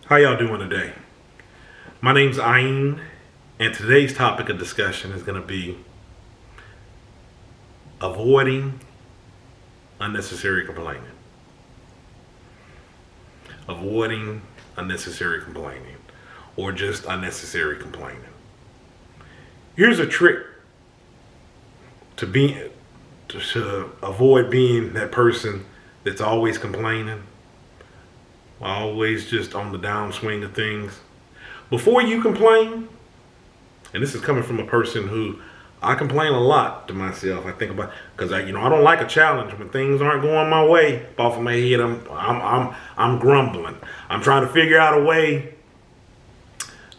How y'all doing today? My name's Ayn, and today's topic of discussion is going to be avoiding unnecessary complaining. Avoiding unnecessary complaining, or just unnecessary complaining. Here's a trick to avoid being that person that's always complaining, always just on the downswing of things. Before you complain, and this is coming from a person who I complain a lot to myself. I think about because I don't like a challenge when things aren't going my way. Off of my head, I'm grumbling. I'm trying to figure out a way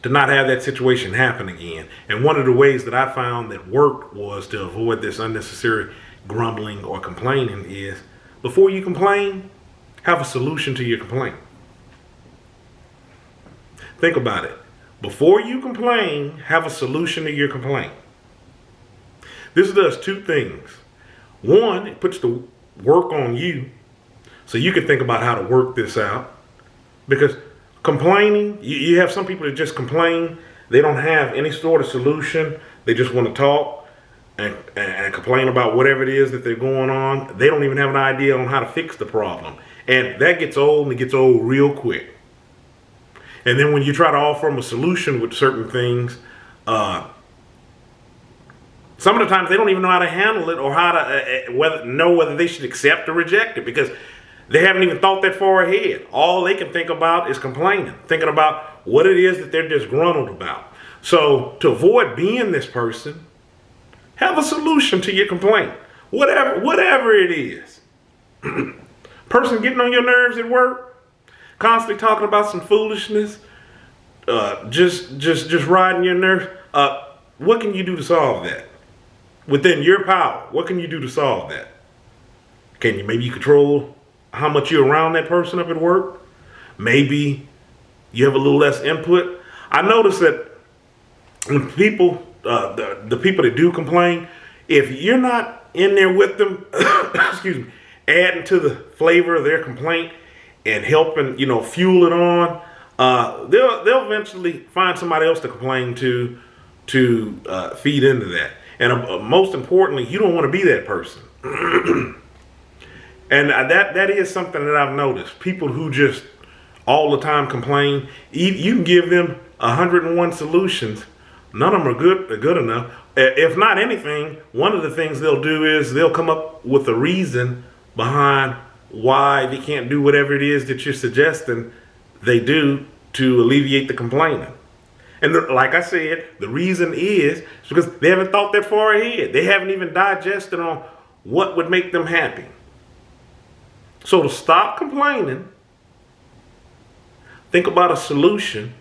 to not have that situation happen again. And one of the ways that I found that worked was to avoid this unnecessary grumbling or complaining is before you complain, have a solution to your complaint. Think about it. Before you complain, have a solution to your complaint. This does two things. One, it puts the work on you so you can think about how to work this out. Because complaining, you have some people that just complain. They don't have any sort of solution. They just want to talk and complain about whatever it is that they're going on. They don't even have an idea on how to fix the problem. And that gets old, and it gets old real quick. And then when you try to offer them a solution with certain things, some of the times they don't even know how to handle it or how to know whether they should accept or reject it because they haven't even thought that far ahead. All they can think about is complaining, thinking about what it is that they're disgruntled about. So to avoid being this person, have a solution to your complaint, whatever it is. Person getting on your nerves at work, constantly talking about some foolishness, just riding your nerves. What can you do to solve that? Within your power, what can you do to solve that? Can you maybe control how much you're around that person up at work? Maybe you have a little less input. I notice that when people, the people that do complain, if you're not in there with them, excuse me, adding to the flavor of their complaint and helping, fuel it on, they'll eventually find somebody else to complain to feed into that. And most importantly, you don't want to be that person. And that is something that I've noticed. People who just all the time complain, you can give them 101 solutions. None of them are good enough. If not anything, one of the things they'll do is they'll come up with a reason behind why they can't do whatever it is that you're suggesting they do to alleviate the complaining. And like I said, the reason is because they haven't thought that far ahead. They haven't even digested on what would make them happy. So to stop complaining, think about a solution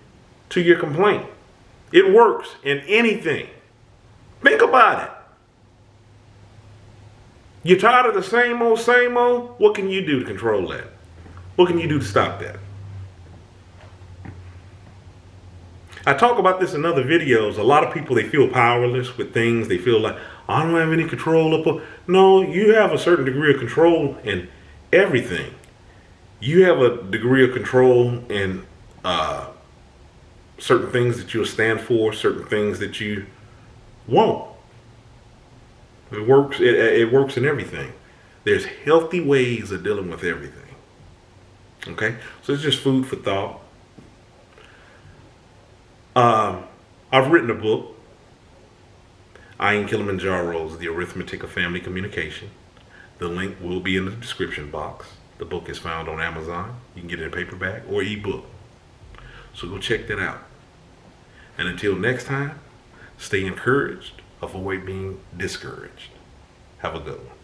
to your complaint. It works in anything. Think about it. You're tired of the same old? What can you do to control that? What can you do to stop that? I talk about this in other videos. A lot of people, they feel powerless with things. They feel like, I don't have any control over. No, you have a certain degree of control in everything. You have a degree of control in certain things that you'll stand for, certain things that you won't. It works. It works in everything. There's healthy ways of dealing with everything. Okay, so it's just food for thought. I've written a book, Kilimanjaro's The Arithmetic of Family Communication. The link will be in the description box. The book is found on Amazon. You can get it in paperback or ebook. So go check that out. And until next time, stay encouraged, avoid being discouraged. Have a good one.